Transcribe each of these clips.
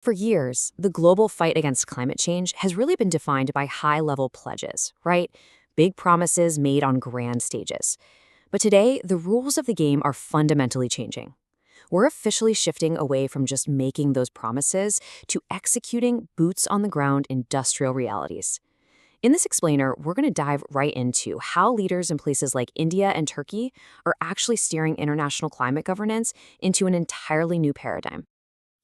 For years, the global fight against climate change has really been defined by high-level pledges, right? Big promises made on grand stages. But today, the rules of the game are fundamentally changing. We're officially shifting away from just making those promises to executing boots-on-the-ground industrial realities. In this explainer, we're going to dive right into how leaders in places like India and Turkey are actually steering international climate governance into an entirely new paradigm.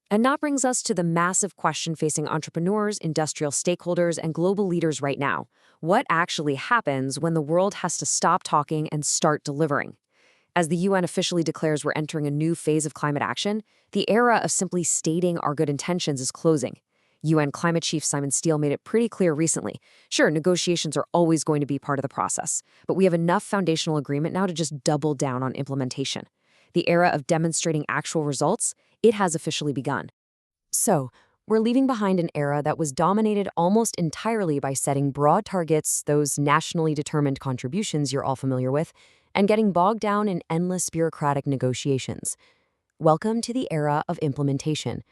And that brings us to the massive question facing entrepreneurs, industrial stakeholders, and global leaders right now. What actually happens when the world has to stop talking and start delivering? As the UN officially declares we're entering a new phase of climate action, the era of simply stating our good intentions is closing. UN climate chief Simon Stiell made it pretty clear recently. Sure, negotiations are always going to be part of the process, but we have enough foundational agreement now to just double down on implementation. The era of demonstrating actual results, it has officially begun. So, we're leaving behind an era that was dominated almost entirely by setting broad targets, those nationally determined contributions you're all familiar with, and getting bogged down in endless bureaucratic negotiations. Welcome to the era of implementation.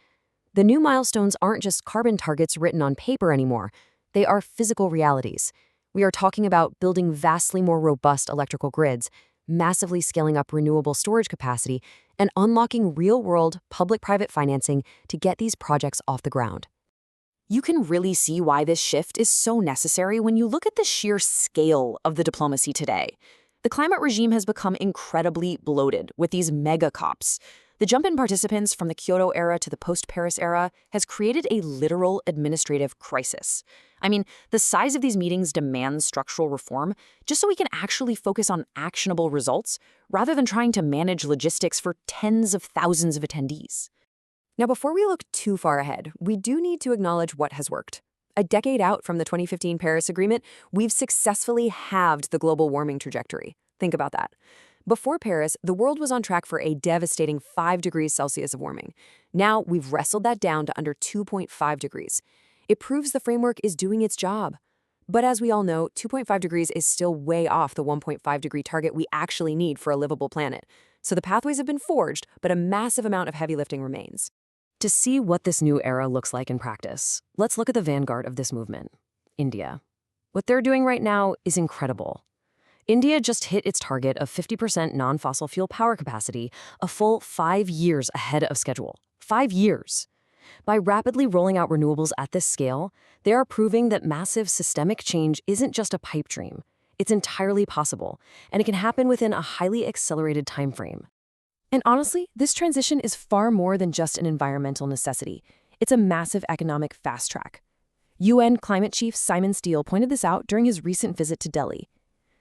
The new milestones aren't just carbon targets written on paper anymore. They are physical realities. We are talking about building vastly more robust electrical grids, massively scaling up renewable storage capacity, and unlocking real-world public-private financing to get these projects off the ground. You can really see why this shift is so necessary when you look at the sheer scale of the diplomacy today. The climate regime has become incredibly bloated with these mega COPs. The jump in participants from the Kyoto era to the post-Paris era has created a literal administrative crisis. I mean, the size of these meetings demands structural reform just so we can actually focus on actionable results rather than trying to manage logistics for tens of thousands of attendees. Now, before we look too far ahead, we do need to acknowledge what has worked. A decade out from the 2015 Paris Agreement, we've successfully halved the global warming trajectory. Think about that. Before Paris, the world was on track for a devastating 5 degrees Celsius of warming. Now, we've wrestled that down to under 2.5 degrees. It proves the framework is doing its job. But as we all know, 2.5 degrees is still way off the 1.5-degree target we actually need for a livable planet. So the pathways have been forged, but a massive amount of heavy lifting remains. To see what this new era looks like in practice, let's look at the vanguard of this movement, India. What they're doing right now is incredible. India just hit its target of 50% non-fossil fuel power capacity a full 5 years ahead of schedule. 5 years. By rapidly rolling out renewables at this scale, they are proving that massive systemic change isn't just a pipe dream. It's entirely possible, and it can happen within a highly accelerated timeframe. And honestly, this transition is far more than just an environmental necessity. It's a massive economic fast track. UN climate chief Simon Stiell pointed this out during his recent visit to Delhi.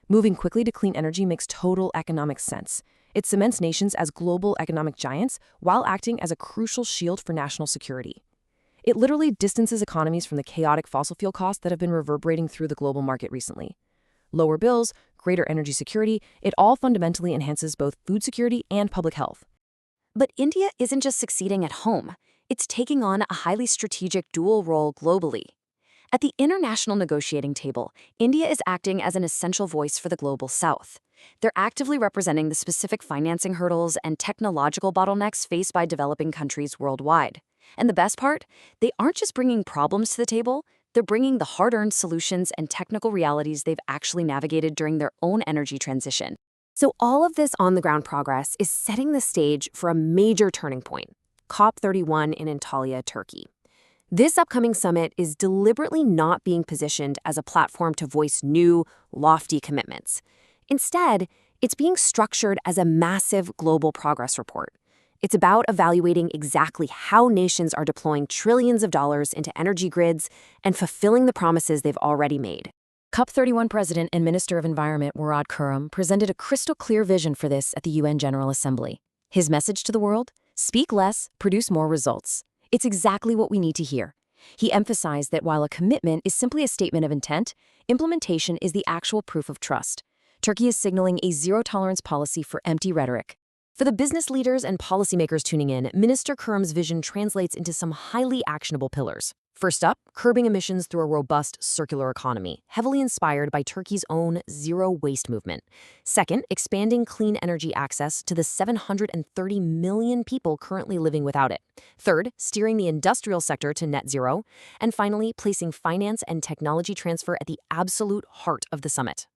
Moving quickly to clean energy makes total economic sense. It cements nations as global economic giants while acting as a crucial shield for national security. It literally distances economies from the chaotic fossil fuel costs that have been reverberating through the global market recently. Lower bills, greater energy security, it all fundamentally enhances both food security and public health. But India isn't just succeeding at home. It's taking on a highly strategic dual role globally. At the international negotiating table, India is acting as an essential voice for the global south. They're actively representing the specific financing hurdles and technological bottlenecks faced by developing countries worldwide. And the best part? They aren't just bringing problems to the table, they're bringing the hard-earned solutions and technical realities they've actually navigated during their own energy transition. So all of this on-the-ground progress is setting the stage for a major turning point, COP31 in Antalya, Turkey. This upcoming summit is deliberately not being positioned as a platform to voice new, lofty commitments. Instead, it's being structured as a massive global progress report. It's about evaluating exactly how nations are deploying trillions of dollars into energy grids and fulfilling the promises they've already made. COP31 President and Minister of Environment Murad Kurum presented a crystal-clear vision for this at the UN General Assembly. His message to the world? Speak less, produce more results. It's exactly what we need to hear. He emphasized that while a commitment is simply a statement of intent, implementation is the actual proof of trust. Turkey is signaling a zero-tolerance policy for empty rhetoric. For the business leaders and policymakers tuning in, Minister Kurum's vision translates into some highly actionable pillars. First up, curbing emissions through a robust circular economy, heavily inspired by Turkey's own zero-waste movement. Second, expanding clean energy access to the 730 million people currently living without it. Third, steering the industrial sector to net zero. And finally, placing finance and technology transfer at the absolute heart of the summit.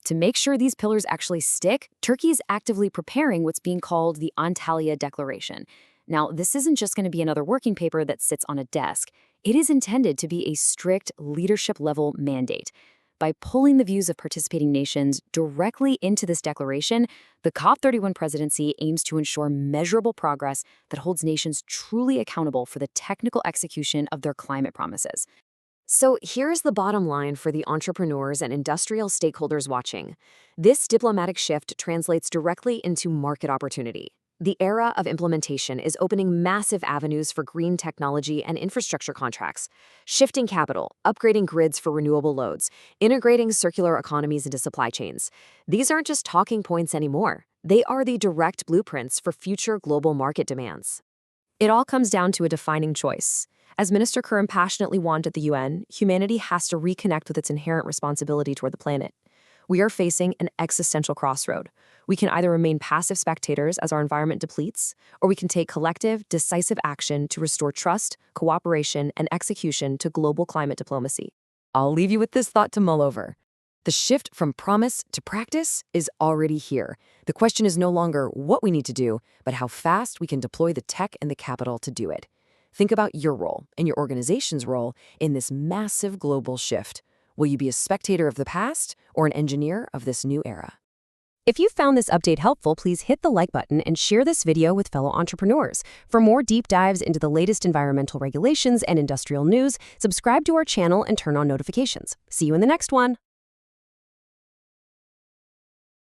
To make sure these pillars actually stick, Turkey is actively preparing what's being called the Antalya Declaration. Now, this isn't just going to be another working paper that sits on a desk. It is intended to be a strict leadership-level mandate. By pulling the views of participating nations directly into this declaration, the COP31 presidency aims to ensure measurable progress that holds nations truly accountable for the technical execution of their climate promises. So here's the bottom line for the entrepreneurs and industrial stakeholders watching. This diplomatic shift translates directly into market opportunity. The era of implementation is opening massive avenues for green technology and infrastructure contracts, shifting capital, upgrading grids for renewable loads, integrating circular economies into supply chains. These aren't just talking points anymore. They are the direct blueprints for future global market demands. It all comes down to a defining choice. As Minister Curran passionately warned at the UN, humanity has to reconnect with its inherent responsibility toward the planet. We are facing an existential crossroad. We can either remain passive spectators as our environment depletes, or we can take collective, decisive action to restore trust, cooperation, and execution to global climate diplomacy. I'll leave you with this thought to mull over. The shift from promise to practice is already here. The question is no longer what we need to do, but how fast we can deploy the tech and the capital to do it. Think about your role and your organization's role in this massive global shift. Will you be a spectator of the past or an engineer of this new era? If you found this update helpful, please hit the like button and share this video with fellow entrepreneurs. For more deep dives into the latest environmental regulations and industrial news, subscribe to our channel and turn on notifications. See you in the next one.